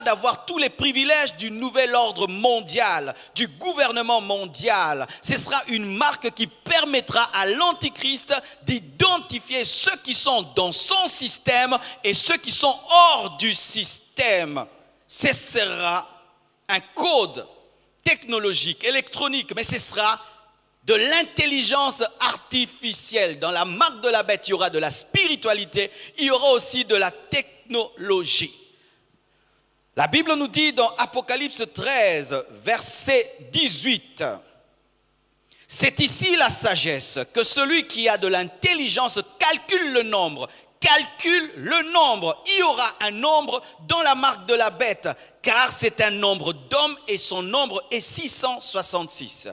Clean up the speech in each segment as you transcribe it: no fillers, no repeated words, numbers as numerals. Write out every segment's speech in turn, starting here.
d'avoir tous les privilèges du nouvel ordre mondial, du gouvernement mondial. Ce sera une marque qui permettra à l'Antichrist d'identifier ceux qui sont dans son système et ceux qui sont hors du système. Ce sera un code technologique, électronique, mais ce sera de l'intelligence artificielle. Dans la marque de la bête, il y aura de la spiritualité, il y aura aussi de la technologie. La Bible nous dit dans Apocalypse 13, verset 18, « C'est ici la sagesse, que celui qui a de l'intelligence calcule le nombre. Calcule le nombre. Il y aura un nombre dans la marque de la bête, car c'est un nombre d'hommes et son nombre est 666. »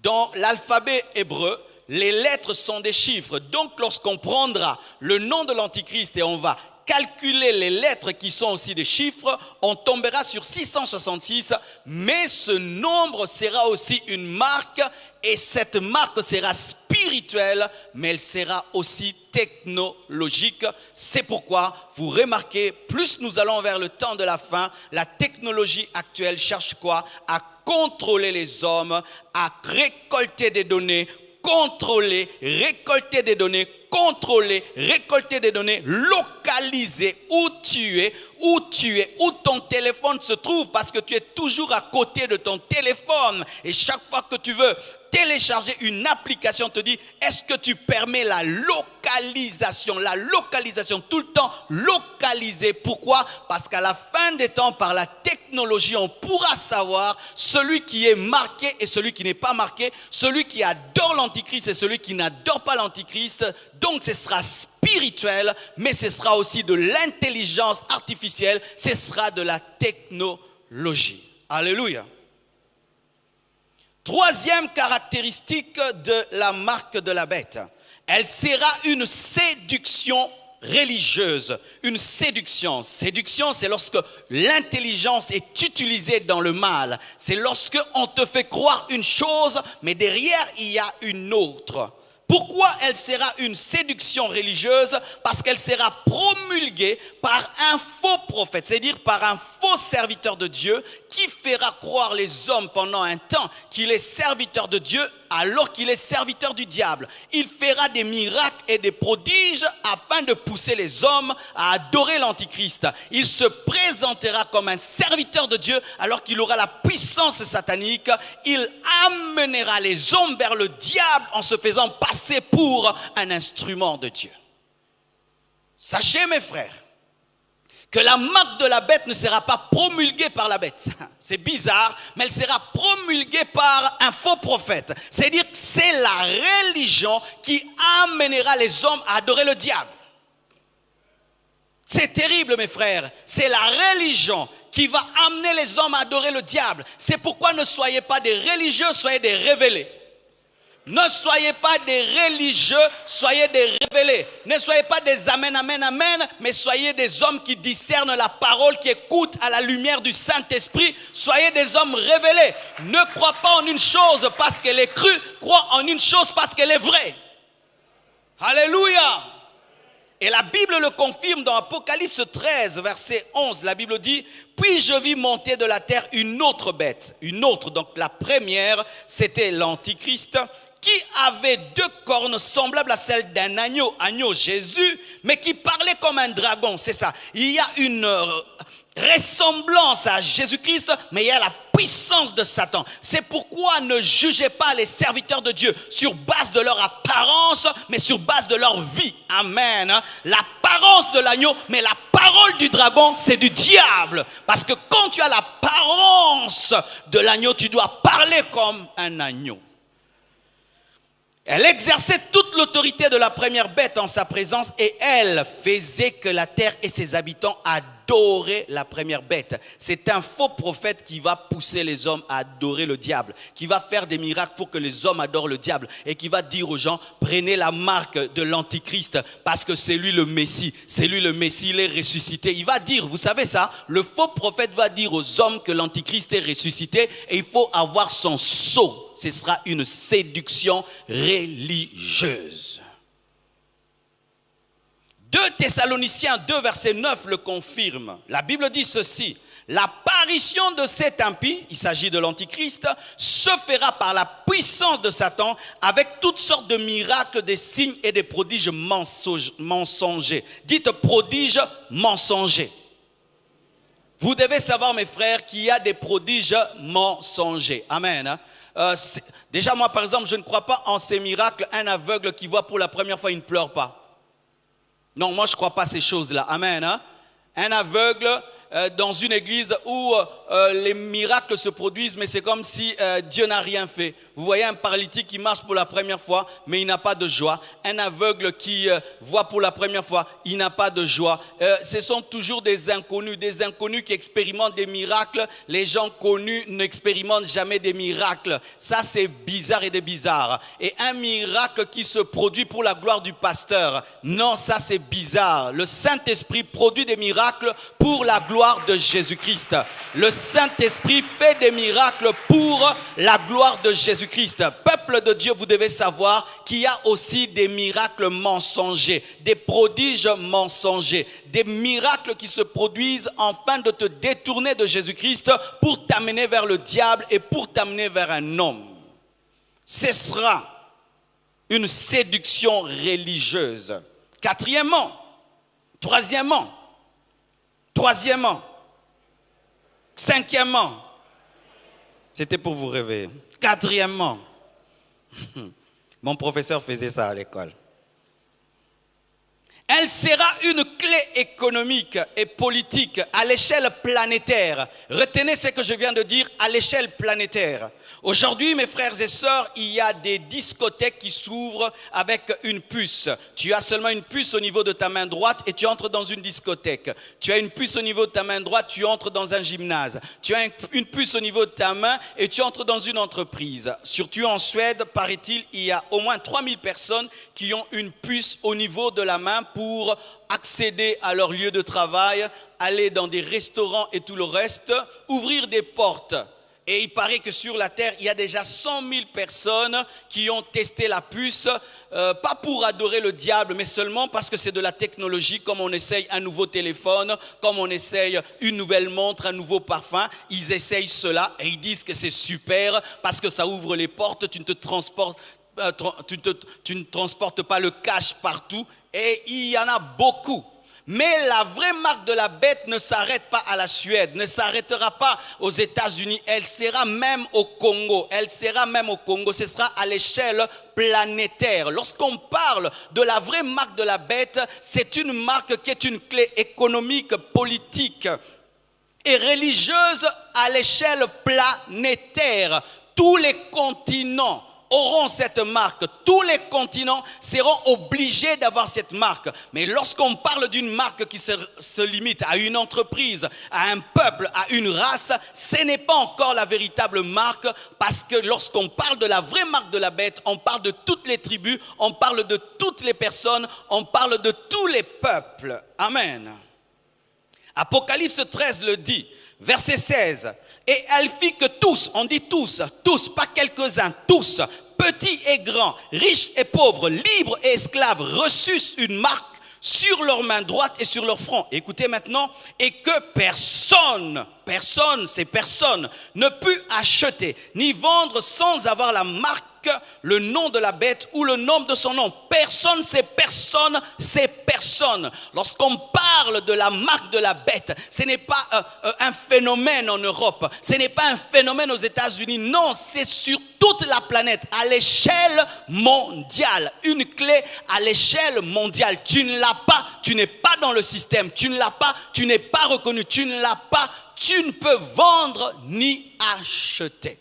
Dans l'alphabet hébreu, les lettres sont des chiffres. Donc, lorsqu'on prendra le nom de l'Antichrist et on va calculer les lettres qui sont aussi des chiffres, on tombera sur 666, mais ce nombre sera aussi une marque, et cette marque sera spirituelle, mais elle sera aussi technologique. C'est pourquoi vous remarquez, plus nous allons vers le temps de la fin, la technologie actuelle cherche quoi? À contrôler les hommes, à récolter des données, contrôler, récolter des données, contrôler, récolter des données, localiser où tu es, où ton téléphone se trouve, parce que tu es toujours à côté de ton téléphone. Et chaque fois que tu veux télécharger une application, on te dit, est-ce que tu permets la localisation, tout le temps localisé. Pourquoi? Parce qu'à la fin des temps, par la technologie, on pourra savoir celui qui est marqué et celui qui n'est pas marqué, celui qui adore l'Antichrist et celui qui n'adore pas l'Antichrist. Donc ce sera spirituel, mais ce sera aussi de l'intelligence artificielle, ce sera de la technologie. Alléluia. Troisième caractéristique de la marque de la bête, elle sera une séduction religieuse. Une séduction. Séduction, c'est lorsque l'intelligence est utilisée dans le mal. C'est lorsque on te fait croire une chose, mais derrière il y a une autre. Pourquoi elle sera une séduction religieuse? Parce qu'elle sera promulguée par un faux prophète, c'est-à-dire par un faux serviteur de Dieu qui fera croire les hommes pendant un temps qu'il est serviteur de Dieu alors qu'il est serviteur du diable. Il fera des miracles et des prodiges afin de pousser les hommes à adorer l'Antichrist. Il se présentera comme un serviteur de Dieu alors qu'il aura la puissance satanique. Il amènera les hommes vers le diable en se faisant passer pour un instrument de Dieu. Sachez mes frères, que la marque de la bête ne sera pas promulguée par la bête. C'est bizarre, mais elle sera promulguée par un faux prophète. C'est-à-dire que c'est la religion qui amènera les hommes à adorer le diable. C'est terrible, mes frères. C'est la religion qui va amener les hommes à adorer le diable. C'est pourquoi ne soyez pas des religieux, soyez des révélés. Ne soyez pas des religieux, soyez des révélés. Ne soyez pas des amen, amen, amen, mais soyez des hommes qui discernent la parole, qui écoutent à la lumière du Saint-Esprit. Soyez des hommes révélés. Ne crois pas en une chose parce qu'elle est crue, crois en une chose parce qu'elle est vraie. Alléluia. Et la Bible le confirme dans Apocalypse 13, verset 11. La Bible dit, « Puis je vis monter de la terre une autre bête. » Une autre, donc la première, c'était l'Antichrist, qui avait deux cornes semblables à celles d'un agneau, agneau Jésus, mais qui parlait comme un dragon, c'est ça. Il y a une ressemblance à Jésus-Christ, mais il y a la puissance de Satan. C'est pourquoi ne jugez pas les serviteurs de Dieu sur base de leur apparence, mais sur base de leur vie. Amen. L'apparence de l'agneau, mais la parole du dragon, c'est du diable. Parce que quand tu as l'apparence de l'agneau, tu dois parler comme un agneau. Elle exerçait toute l'autorité de la première bête en sa présence et elle faisait que la terre et ses habitants adoraient la première bête. C'est un faux prophète qui va pousser les hommes à adorer le diable, qui va faire des miracles pour que les hommes adorent le diable et qui va dire aux gens, prenez la marque de l'Antichrist parce que c'est lui le Messie, il est ressuscité. Il va dire, vous savez ça, le faux prophète va dire aux hommes que l'Antichrist est ressuscité et il faut avoir son sceau. Ce sera une séduction religieuse. 2 Thessaloniciens 2 verset 9 le confirme. La Bible dit ceci, L'apparition de cet impie, il s'agit de l'Antichrist, se fera par la puissance de Satan avec toutes sortes de miracles, des signes et des prodiges mensongers. Dites prodiges mensongers. Vous devez savoir, mes frères, qu'il y a des prodiges mensongers. Amen. Déjà, moi, par exemple, je ne crois pas en ces miracles. Un aveugle qui voit pour la première fois, il ne pleure pas. Non, moi, je ne crois pas à ces choses-là. Amen. Un aveugle dans une église où les miracles se produisent, mais c'est comme si Dieu n'a rien fait. Vous voyez un paralytique qui marche pour la première fois, mais il n'a pas de joie. Un aveugle qui voit pour la première fois, il n'a pas de joie. Ce sont toujours des inconnus qui expérimentent des miracles. Les gens connus n'expérimentent jamais des miracles. Ça, c'est bizarre et des bizarres. Et un miracle qui se produit pour la gloire du pasteur, non, ça c'est bizarre. Le Saint-Esprit produit des miracles pour la gloire de Jésus-Christ. Le Saint-Esprit fait des miracles pour la gloire de Jésus-Christ. Peuple de Dieu, vous devez savoir qu'il y a aussi des miracles mensongers, des prodiges mensongers, des miracles qui se produisent afin de te détourner de Jésus-Christ pour t'amener vers le diable et pour t'amener vers un homme. Ce sera une séduction religieuse. Quatrièmement, troisièmement, cinquièmement, c'était pour vous réveiller. Quatrièmement, mon professeur faisait ça à l'école. Elle sera une clé économique et politique à l'échelle planétaire. Retenez ce que je viens de dire, à l'échelle planétaire. Aujourd'hui, mes frères et sœurs, il y a des discothèques qui s'ouvrent avec une puce. Tu as seulement une puce au niveau de ta main droite et tu entres dans une discothèque. Tu as une puce au niveau de ta main droite, tu entres dans un gymnase. Tu as une puce au niveau de ta main et tu entres dans une entreprise. Surtout en Suède, paraît-il, il y a au moins 3000 personnes qui ont une puce au niveau de la main pour accéder à leur lieu de travail, aller dans des restaurants et tout le reste, ouvrir des portes. Et il paraît que sur la terre, il y a déjà 100 000 personnes qui ont testé la puce, pas pour adorer le diable, mais seulement parce que c'est de la technologie, comme on essaye un nouveau téléphone, comme on essaye une nouvelle montre, un nouveau parfum. Ils essayent cela et ils disent que c'est super parce que ça ouvre les portes, tu ne transportes pas le cash partout. Et il y en a beaucoup. Mais la vraie marque de la bête ne s'arrête pas à la Suède, ne s'arrêtera pas aux États-Unis. Elle sera même au Congo. Ce sera à l'échelle planétaire. Lorsqu'on parle de la vraie marque de la bête, c'est une marque qui est une clé économique, politique et religieuse à l'échelle planétaire. Tous les continents auront cette marque. Tous les continents seront obligés d'avoir cette marque. Mais lorsqu'on parle d'une marque qui se limite à une entreprise, à un peuple, à une race, ce n'est pas encore la véritable marque, parce que lorsqu'on parle de la vraie marque de la bête, on parle de toutes les tribus, on parle de toutes les personnes, on parle de tous les peuples. Amen. Apocalypse 13 le dit, verset 16. Et elle fit que tous, on dit tous, pas quelques-uns, tous, petits et grands, riches et pauvres, libres et esclaves, reçussent une marque sur leur main droite et sur leur front. Écoutez maintenant, et que personne ne put acheter ni vendre sans avoir la marque, le nom de la bête ou le nom de son nom. Personne, c'est personne. Lorsqu'on parle de la marque de la bête, ce n'est pas un phénomène en Europe, ce n'est pas un phénomène aux États-Unis, non, c'est sur toute la planète, à l'échelle mondiale, une clé à l'échelle mondiale. Tu ne l'as pas, tu n'es pas dans le système, tu ne l'as pas, tu n'es pas reconnu, tu ne l'as pas, tu ne peux vendre ni acheter.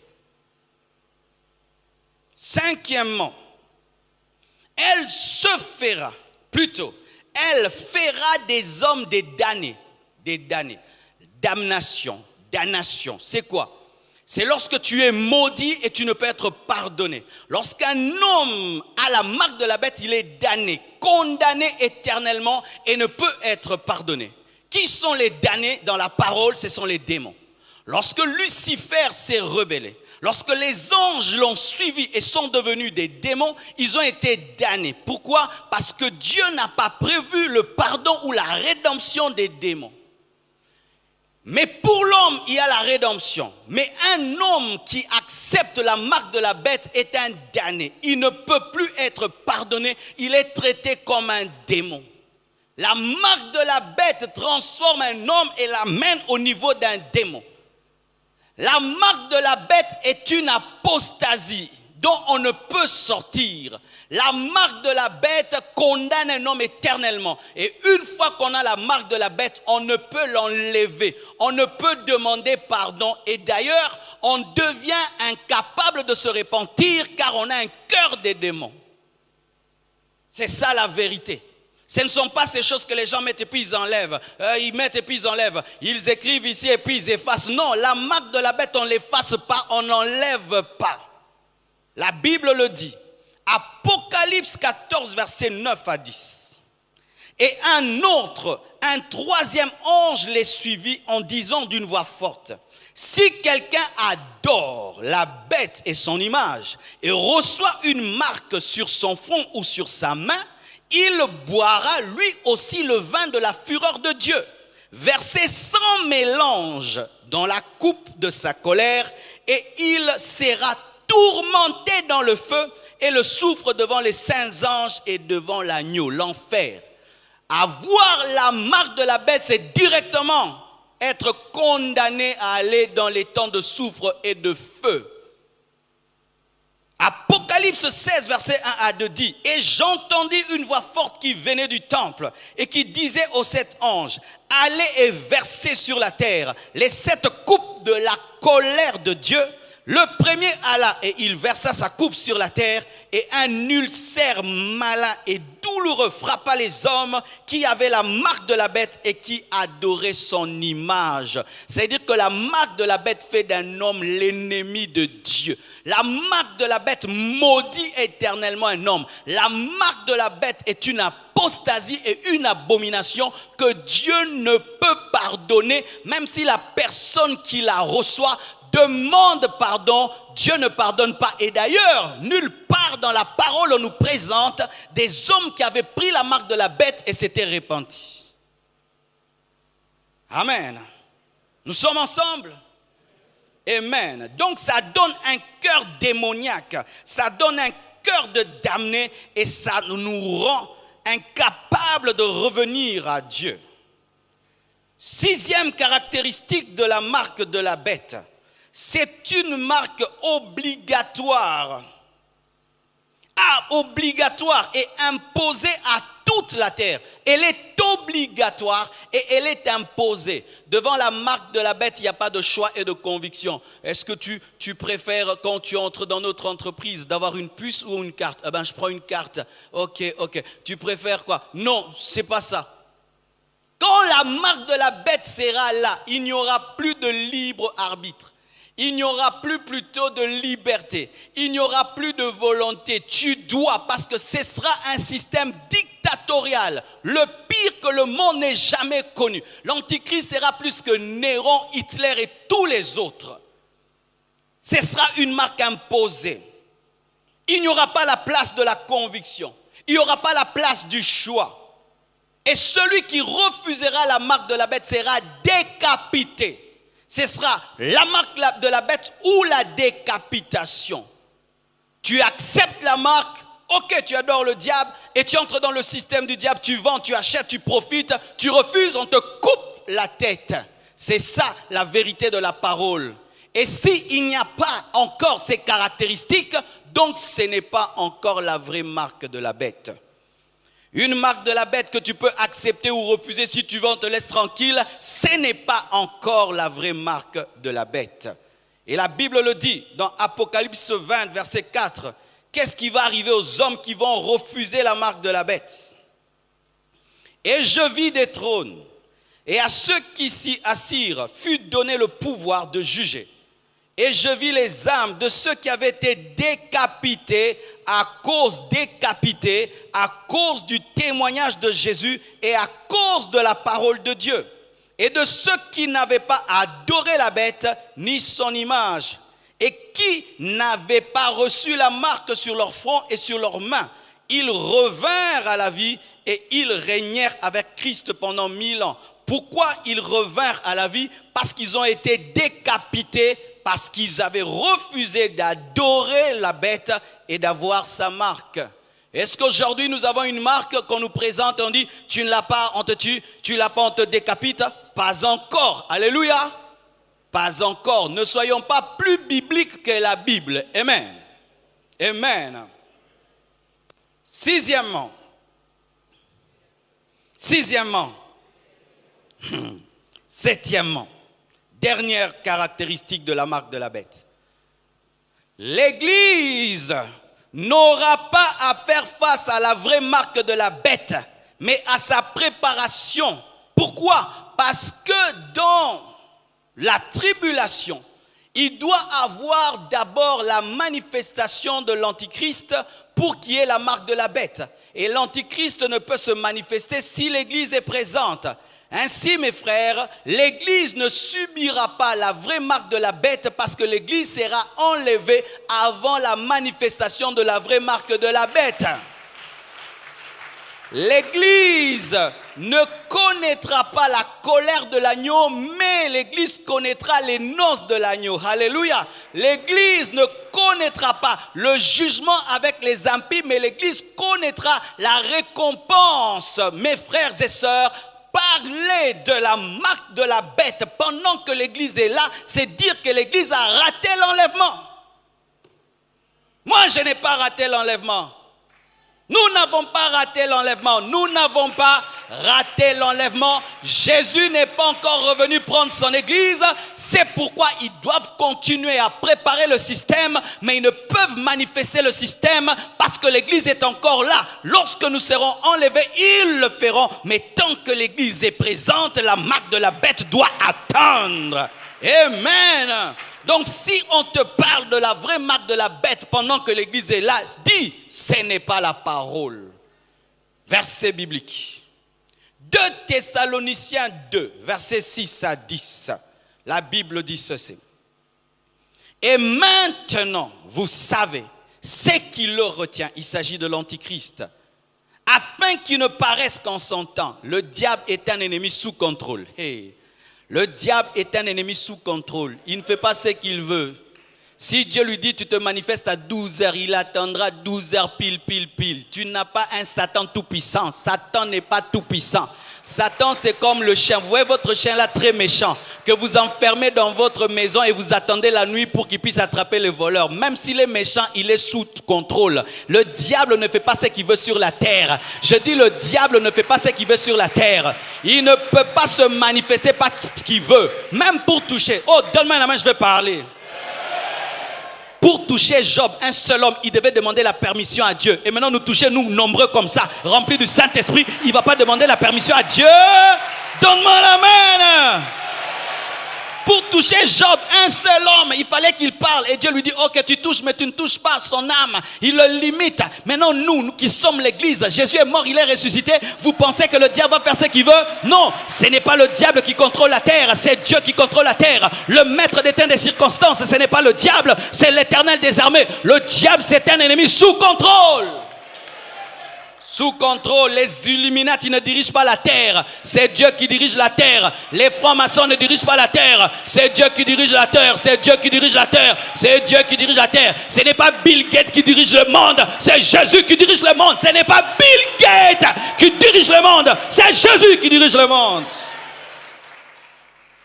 Cinquièmement, elle fera des hommes des damnés. Damnation, c'est quoi? C'est lorsque tu es maudit et tu ne peux être pardonné. Lorsqu'un homme a la marque de la bête, il est damné, condamné éternellement et ne peut être pardonné. Qui sont les damnés dans la parole? Ce sont les démons. Lorsque Lucifer s'est rebellé, lorsque les anges l'ont suivi et sont devenus des démons, ils ont été damnés. Pourquoi? Parce que Dieu n'a pas prévu le pardon ou la rédemption des démons. Mais pour l'homme, il y a la rédemption. Mais un homme qui accepte la marque de la bête est un damné. Il ne peut plus être pardonné. Il est traité comme un démon. La marque de la bête transforme un homme et l'amène au niveau d'un démon. La marque de la bête est une apostasie dont on ne peut sortir. La marque de la bête condamne un homme éternellement. Et une fois qu'on a la marque de la bête, on ne peut l'enlever. On ne peut demander pardon. Et d'ailleurs, on devient incapable de se repentir car on a un cœur des démons. C'est ça la vérité. Ce ne sont pas ces choses que les gens mettent et puis ils enlèvent. Ils mettent et puis ils enlèvent. Ils écrivent ici et puis ils effacent. Non, la marque de la bête, on ne l'efface pas, on n'enlève pas. La Bible le dit. Apocalypse 14, versets 9 à 10. Et un troisième ange les suivit en disant d'une voix forte: si quelqu'un adore la bête et son image et reçoit une marque sur son front ou sur sa main, il boira lui aussi le vin de la fureur de Dieu, versé sans mélange dans la coupe de sa colère, et il sera tourmenté dans le feu et le soufre devant les saints anges et devant l'agneau, l'enfer. Avoir la marque de la bête, c'est directement être condamné à aller dans les temps de soufre et de feu. Apocalypse 16, verset 1 à 2 dit: et j'entendis une voix forte qui venait du temple et qui disait aux 7 anges: allez et versez sur la terre les 7 coupes de la colère de Dieu. Le premier alla et il versa sa coupe sur la terre, et un ulcère malin et douloureux frappa les hommes qui avaient la marque de la bête et qui adoraient son image. C'est-à-dire que la marque de la bête fait d'un homme l'ennemi de Dieu. La marque de la bête maudit éternellement un homme. La marque de la bête est une apostasie et une abomination que Dieu ne peut pardonner, même si la personne qui la reçoit demande pardon, Dieu ne pardonne pas. Et d'ailleurs, nulle part dans la parole on nous présente des hommes qui avaient pris la marque de la bête et s'étaient repentis. Amen. Nous sommes ensemble. Amen. Donc ça donne un cœur démoniaque, ça donne un cœur de damné et ça nous rend incapables de revenir à Dieu. 6e caractéristique de la marque de la bête: c'est une marque obligatoire. Obligatoire et imposée à toute la terre. Elle est obligatoire et elle est imposée. Devant la marque de la bête, il n'y a pas de choix et de conviction. Est-ce que tu préfères, quand tu entres dans notre entreprise, d'avoir une puce ou une carte? Eh bien, je prends une carte. Ok. Tu préfères quoi? Non, c'est pas ça. Quand la marque de la bête sera là, il n'y aura plus de libre arbitre. Il n'y aura plus plutôt de liberté. Il n'y aura plus de volonté. Tu dois, parce que ce sera un système dictatorial. Le pire que le monde n'ait jamais connu. L'Antichrist sera plus que Néron, Hitler et tous les autres. Ce sera une marque imposée. Il n'y aura pas la place de la conviction. Il n'y aura pas la place du choix. Et celui qui refusera la marque de la bête sera décapité. Ce sera la marque de la bête ou la décapitation. Tu acceptes la marque, ok, tu adores le diable et tu entres dans le système du diable, tu vends, tu achètes, tu profites, tu refuses, on te coupe la tête. C'est ça la vérité de la parole. Et s'il n'y a pas encore ces caractéristiques, donc ce n'est pas encore la vraie marque de la bête. Une marque de la bête que tu peux accepter ou refuser si tu veux, on te laisse tranquille, ce n'est pas encore la vraie marque de la bête. Et la Bible le dit dans Apocalypse 20, verset 4. Qu'est-ce qui va arriver aux hommes qui vont refuser la marque de la bête? Et je vis des trônes, et à ceux qui s'y assirent fut donné le pouvoir de juger. Et je vis les âmes de ceux qui avaient été décapités à cause du témoignage de Jésus et à cause de la parole de Dieu. Et de ceux qui n'avaient pas adoré la bête ni son image et qui n'avaient pas reçu la marque sur leur front et sur leurs mains. Ils revinrent à la vie et ils régnèrent avec Christ pendant 1000 ans. Pourquoi ils revinrent à la vie? Parce qu'ils ont été décapités, parce qu'ils avaient refusé d'adorer la bête et d'avoir sa marque. Est-ce qu'aujourd'hui nous avons une marque qu'on nous présente, on dit tu ne l'as pas, on te tue, tu ne l'as pas, on te décapite? Pas encore. Alléluia. Pas encore. Ne soyons pas plus bibliques que la Bible. Amen. Amen. Sixièmement, septièmement, dernière caractéristique de la marque de la bête. L'Église n'aura pas à faire face à la vraie marque de la bête, mais à sa préparation. Pourquoi? Parce que dans la tribulation, il doit avoir d'abord la manifestation de l'Antichrist pour qu'il y ait la marque de la bête. Et l'Antichrist ne peut se manifester si l'Église est présente. Ainsi, mes frères, l'Église ne subira pas la vraie marque de la bête parce que l'Église sera enlevée avant la manifestation de la vraie marque de la bête. L'Église ne connaîtra pas la colère de l'agneau, mais l'Église connaîtra les noces de l'agneau. Alléluia. L'Église ne connaîtra pas le jugement avec les impies, mais l'Église connaîtra la récompense. Mes frères et sœurs, parler de la marque de la bête pendant que l'Église est là, c'est dire que l'Église a raté l'enlèvement. Moi, je n'ai pas raté l'enlèvement. Nous n'avons pas raté l'enlèvement. Nous n'avons pas raté l'enlèvement. Jésus n'est pas encore revenu prendre son église. C'est pourquoi ils doivent continuer à préparer le système, mais ils ne peuvent manifester le système parce que l'église est encore là. Lorsque nous serons enlevés, ils le feront. Mais tant que l'église est présente, la marque de la bête doit attendre. Amen. Donc si on te parle de la vraie marque de la bête pendant que l'église est là, dis, ce n'est pas la parole. Verset biblique. 2 Thessaloniciens 2, versets 6 à 10. La Bible dit ceci. Et maintenant, vous savez, ce qui le retient, il s'agit de l'Antichrist, afin qu'il ne paraisse qu'en son temps. Le diable est un ennemi sous contrôle. Hey. Le diable est un ennemi sous contrôle. Il ne fait pas ce qu'il veut. Si Dieu lui dit, tu te manifestes à 12h, il attendra 12h pile. Tu n'as pas un Satan tout puissant. Satan n'est pas tout puissant. Satan, c'est comme le chien. Vous voyez votre chien là très méchant, que vous enfermez dans votre maison et vous attendez la nuit pour qu'il puisse attraper les voleurs. Même s'il est méchant, il est sous contrôle. Le diable ne fait pas ce qu'il veut sur la terre. Je dis le diable ne fait pas ce qu'il veut sur la terre. Il ne peut pas se manifester par ce qu'il veut, même pour toucher. Oh, donne-moi la main, je vais parler. Pour toucher Job, un seul homme, il devait demander la permission à Dieu. Et maintenant, nous toucher, nous, nombreux comme ça, remplis du Saint-Esprit, il ne va pas demander la permission à Dieu. Donne-moi la main. Pour toucher Job, un seul homme, il fallait qu'il parle. Et Dieu lui dit, ok, tu touches, mais tu ne touches pas son âme. Il le limite. Maintenant, nous qui sommes l'église, Jésus est mort, il est ressuscité. Vous pensez que le diable va faire ce qu'il veut? Non, ce n'est pas le diable qui contrôle la terre, c'est Dieu qui contrôle la terre. Le maître des temps des circonstances, ce n'est pas le diable, c'est l'Éternel des armées. Le diable, c'est un ennemi sous contrôle. Sous contrôle, les Illuminati ne dirigent pas la terre, c'est Dieu qui dirige la terre. Les francs-maçons ne dirigent pas la terre, c'est Dieu qui dirige la terre, c'est Dieu qui dirige la terre, c'est Dieu qui dirige la terre. Ce n'est pas Bill Gates qui dirige le monde, c'est Jésus qui dirige le monde. Ce n'est pas Bill Gates qui dirige le monde, c'est Jésus qui dirige le monde.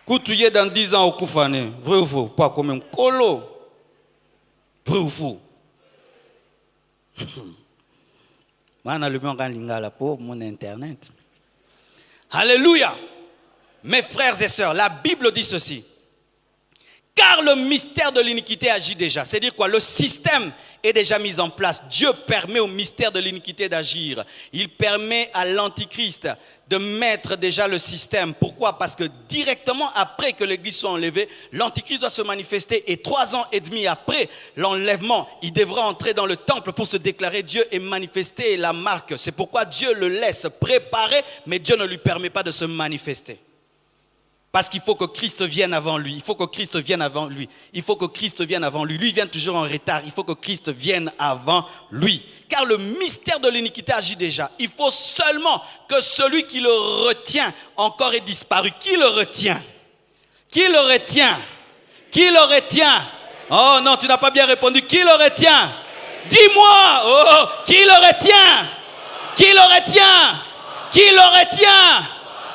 Coutouillé dans 10 ans au Koufane, vrai ou faux? Pas comme un colo. Vrai ou faux? Moi, pour mon internet. Alléluia. Mes frères et sœurs, la Bible dit ceci. Car le mystère de l'iniquité agit déjà. C'est-à-dire quoi? Le système est déjà mis en place. Dieu permet au mystère de l'iniquité d'agir. Il permet à l'Antichrist de mettre déjà le système. Pourquoi? Parce que directement après que l'église soit enlevée, l'Antichrist doit se manifester. Et 3 ans et demi après l'enlèvement, il devra entrer dans le temple pour se déclarer Dieu et manifester la marque. C'est pourquoi Dieu le laisse préparer, mais Dieu ne lui permet pas de se manifester. Parce qu'il faut que Christ vienne avant lui. Il faut que Christ vienne avant lui. Il faut que Christ vienne avant lui. Lui vient toujours en retard. Il faut que Christ vienne avant lui. Car le mystère de l'iniquité agit déjà. Il faut seulement que celui qui le retient encore ait disparu. Qui le retient? Qui le retient? Qui le retient? Oh non, tu n'as pas bien répondu. Qui le retient? Dis-moi. Oh, qui le retient? Qui le retient? Qui le retient?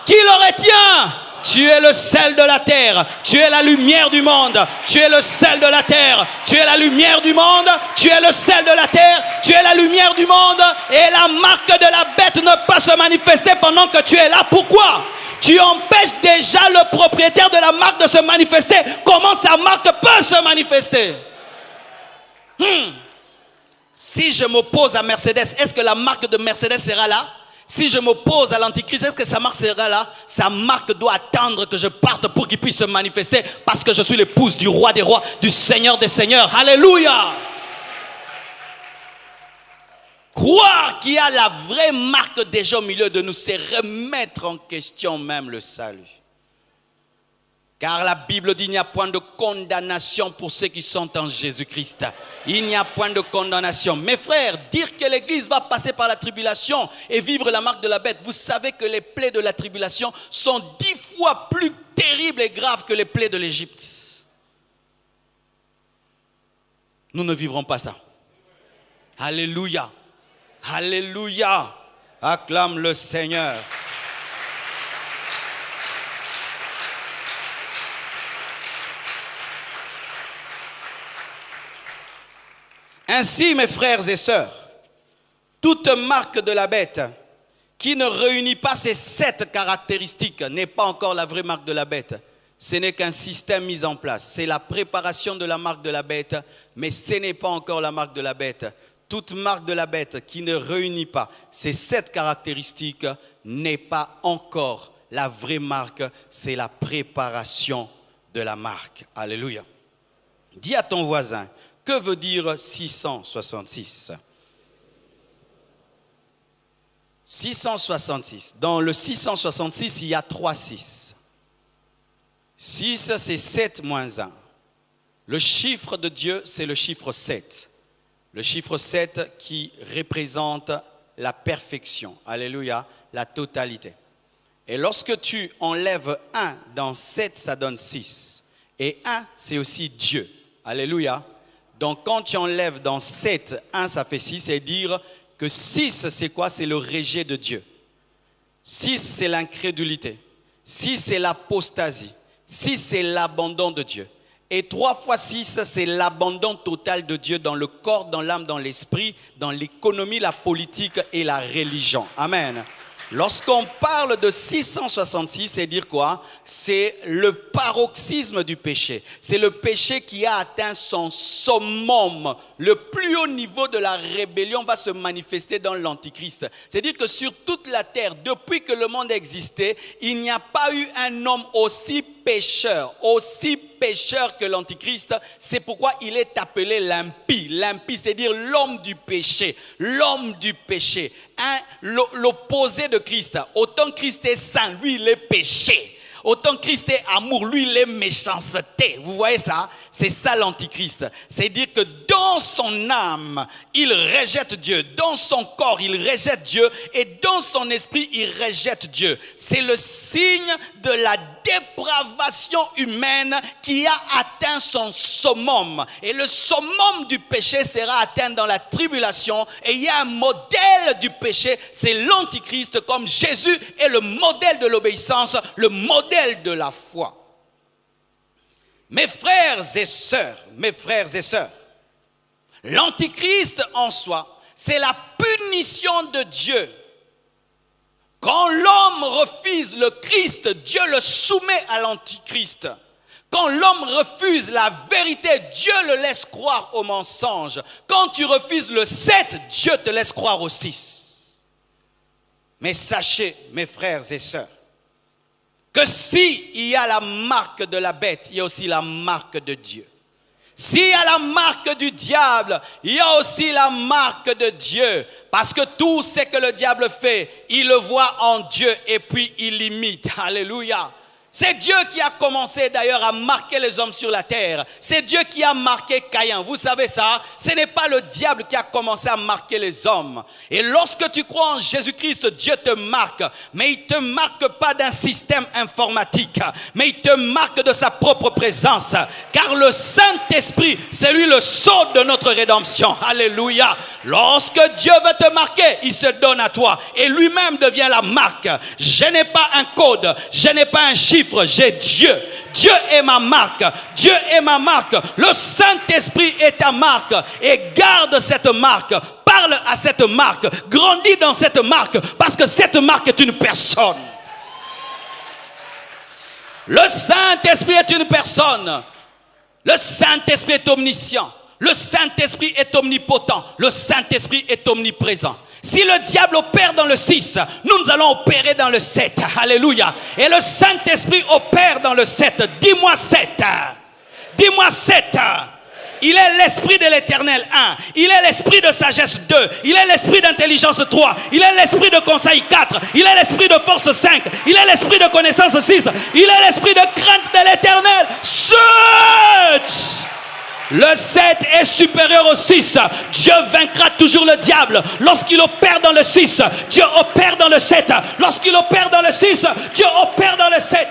Qui le retient? Tu es le sel de la terre, tu es la lumière du monde, tu es le sel de la terre, tu es la lumière du monde, tu es le sel de la terre, tu es la lumière du monde, et la marque de la bête ne peut pas se manifester pendant que tu es là. Pourquoi? Tu empêches déjà le propriétaire de la marque de se manifester. Comment sa marque peut se manifester? Si je m'oppose à Mercedes, est-ce que la marque de Mercedes sera là? Si je m'oppose à l'Antichrist, est-ce que sa marque sera là? Sa marque doit attendre que je parte pour qu'il puisse se manifester, parce que je suis l'épouse du roi des rois, du Seigneur des seigneurs. Alléluia! Croire qu'il y a la vraie marque déjà au milieu de nous, c'est remettre en question même le salut. Car la Bible dit qu'il n'y a point de condamnation pour ceux qui sont en Jésus-Christ. Il n'y a point de condamnation. Mes frères, dire que l'Église va passer par la tribulation et vivre la marque de la bête, vous savez que les plaies de la tribulation sont 10 fois plus terribles et graves que les plaies de l'Égypte. Nous ne vivrons pas ça. Alléluia. Alléluia. Acclame le Seigneur. Ainsi, mes frères et sœurs, toute marque de la bête qui ne réunit pas ces 7 caractéristiques n'est pas encore la vraie marque de la bête. Ce n'est qu'un système mis en place. C'est la préparation de la marque de la bête, mais ce n'est pas encore la marque de la bête. Toute marque de la bête qui ne réunit pas ces 7 caractéristiques n'est pas encore la vraie marque. C'est la préparation de la marque. Alléluia. Dis à ton voisin, que veut dire 666? 666. Dans le 666, il y a 3 6. 6, c'est 7 moins 1. Le chiffre de Dieu, c'est le chiffre 7. Le chiffre 7 qui représente la perfection. Alléluia, la totalité. Et lorsque tu enlèves 1 dans 7, ça donne 6. Et 1, c'est aussi Dieu. Alléluia. Donc, quand tu enlèves dans 7, 1, ça fait 6, c'est dire que 6, c'est quoi? C'est le rejet de Dieu. 6, c'est l'incrédulité. 6, c'est l'apostasie. 6, c'est l'abandon de Dieu. Et 3 fois 6, c'est l'abandon total de Dieu dans le corps, dans l'âme, dans l'esprit, dans l'économie, la politique et la religion. Amen. Lorsqu'on parle de 666, c'est dire quoi? C'est le paroxysme du péché. C'est le péché qui a atteint son summum. Le plus haut niveau de la rébellion va se manifester dans l'Antichrist. C'est-à-dire que sur toute la terre, depuis que le monde existait, il n'y a pas eu un homme aussi pécheur que l'Antichrist. C'est pourquoi il est appelé l'impie. L'impie, c'est-à-dire l'homme du péché. L'homme du péché. L'opposé de Christ. Autant Christ est saint, lui il est péché. Autant Christ est amour, lui il est méchanceté. Vous voyez ça? C'est ça l'Antichrist. C'est-à-dire que dans son âme, il rejette Dieu. Dans son corps, il rejette Dieu. Et dans son esprit, il rejette Dieu. C'est le signe de la dépravation humaine qui a atteint son summum. Et le summum du péché sera atteint dans la tribulation. Et il y a un modèle du péché, c'est l'Antichrist, comme Jésus est le modèle de l'obéissance, le modèle de la foi. Mes frères et sœurs, l'Antichrist en soi, c'est la punition de Dieu. Quand l'homme refuse le Christ, Dieu le soumet à l'Antichrist. Quand l'homme refuse la vérité, Dieu le laisse croire au mensonge. Quand tu refuses le 7, Dieu te laisse croire au 6. Mais sachez, mes frères et sœurs, que s'il y a la marque de la bête, il y a aussi la marque de Dieu. S'il y a la marque du diable, il y a aussi la marque de Dieu. Parce que tout ce que le diable fait, il le voit en Dieu et puis il l'imite. Alléluia. C'est Dieu qui a commencé d'ailleurs à marquer les hommes sur la terre. C'est Dieu qui a marqué Caïn. Vous savez ça? Ce n'est pas le diable qui a commencé à marquer les hommes. Et lorsque tu crois en Jésus-Christ, Dieu te marque. Mais il ne te marque pas d'un système informatique. Mais il te marque de sa propre présence. Car le Saint-Esprit, c'est lui le sceau de notre rédemption. Alléluia. Lorsque Dieu veut te marquer, il se donne à toi. Et lui-même devient la marque. Je n'ai pas un code. Je n'ai pas un chiffre. J'ai Dieu. Dieu est ma marque. Dieu est ma marque. Le Saint-Esprit est ta marque. Et garde cette marque. Parle à cette marque. Grandis dans cette marque. Parce que cette marque est une personne. Le Saint-Esprit est une personne. Le Saint-Esprit est omniscient. Le Saint-Esprit est omnipotent. Le Saint-Esprit est omniprésent. Si le diable opère dans le 6, nous allons opérer dans le 7. Alléluia. Et le Saint-Esprit opère dans le 7. Dis-moi 7. Dis-moi 7. Il est l'esprit de l'éternel 1. Il est l'esprit de sagesse 2. Il est l'esprit d'intelligence 3. Il est l'esprit de conseil 4. Il est l'esprit de force 5. Il est l'esprit de connaissance 6. Il est l'esprit de crainte de l'éternel 7. Le 7 est supérieur au 6. Dieu vaincra toujours le diable. Lorsqu'il opère dans le 6, Dieu opère dans le 7. Lorsqu'il opère dans le 6, Dieu opère dans le 7.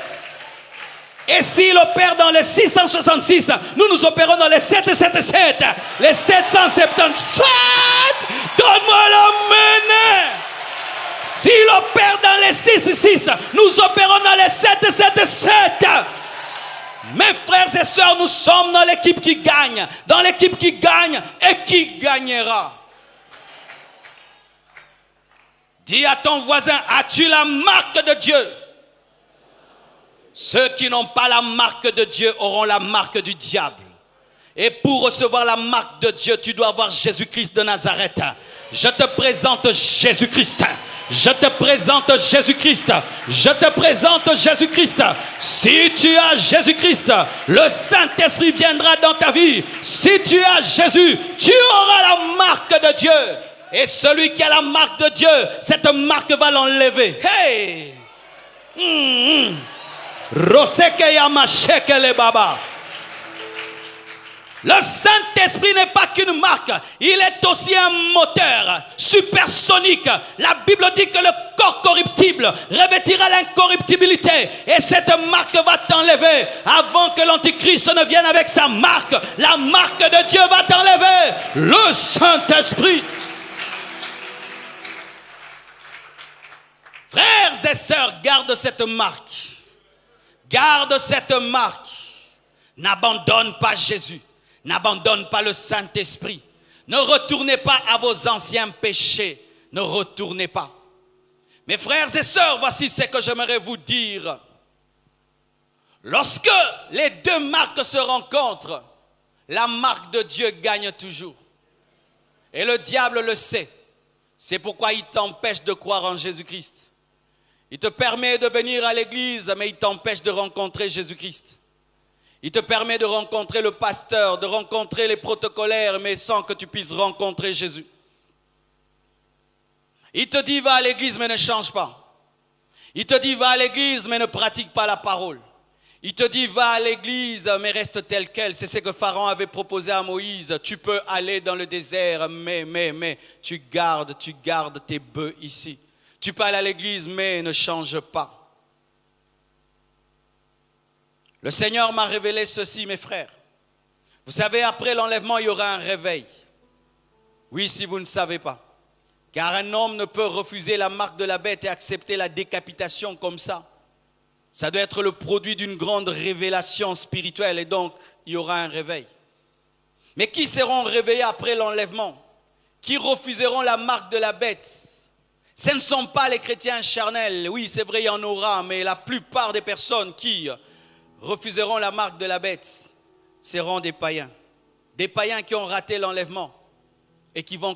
Et s'il opère dans le 666, nous opérons dans les 777. Les 777. Donne-moi l'amen. S'il opère dans les 66, nous opérons dans les 777. Mes frères et sœurs, nous sommes dans l'équipe qui gagne. Dans l'équipe qui gagne et qui gagnera. Dis à ton voisin, as-tu la marque de Dieu? Ceux qui n'ont pas la marque de Dieu auront la marque du diable. Et pour recevoir la marque de Dieu, tu dois avoir Jésus-Christ de Nazareth. Je te présente Jésus-Christ. Je te présente Jésus-Christ. Je te présente Jésus-Christ. Si tu as Jésus-Christ, le Saint-Esprit viendra dans ta vie. Si tu as Jésus, tu auras la marque de Dieu. Et celui qui a la marque de Dieu, cette marque va l'enlever. Hey! Roseke yamasheke le baba. Le Saint-Esprit n'est pas qu'une marque, il est aussi un moteur supersonique. La Bible dit que le corps corruptible revêtira l'incorruptibilité. Et cette marque va t'enlever avant que l'Antichrist ne vienne avec sa marque. La marque de Dieu va t'enlever. Le Saint-Esprit. Frères et sœurs, garde cette marque. Garde cette marque. N'abandonne pas Jésus. N'abandonne pas le Saint-Esprit. Ne retournez pas à vos anciens péchés. Ne retournez pas. Mes frères et sœurs, voici ce que j'aimerais vous dire. Lorsque les deux marques se rencontrent, la marque de Dieu gagne toujours. Et le diable le sait. C'est pourquoi il t'empêche de croire en Jésus-Christ. Il te permet de venir à l'église, mais il t'empêche de rencontrer Jésus-Christ. Il te permet de rencontrer le pasteur, de rencontrer les protocolaires, mais sans que tu puisses rencontrer Jésus. Il te dit va à l'église, mais ne change pas. Il te dit va à l'église, mais ne pratique pas la parole. Il te dit va à l'église, mais reste tel quel. C'est ce que Pharaon avait proposé à Moïse. Tu peux aller dans le désert, mais tu gardes tes bœufs ici. Tu peux aller à l'église, mais ne change pas. Le Seigneur m'a révélé ceci, mes frères. Vous savez, après l'enlèvement, il y aura un réveil. Oui, si vous ne savez pas. Car un homme ne peut refuser la marque de la bête et accepter la décapitation comme ça. Ça doit être le produit d'une grande révélation spirituelle et donc, il y aura un réveil. Mais qui seront réveillés après l'enlèvement? Qui refuseront la marque de la bête? Ce ne sont pas les chrétiens charnels. Oui, c'est vrai, il y en aura, mais la plupart des personnes qui refuseront la marque de la bête seront des païens. Des païens qui ont raté l'enlèvement et qui vont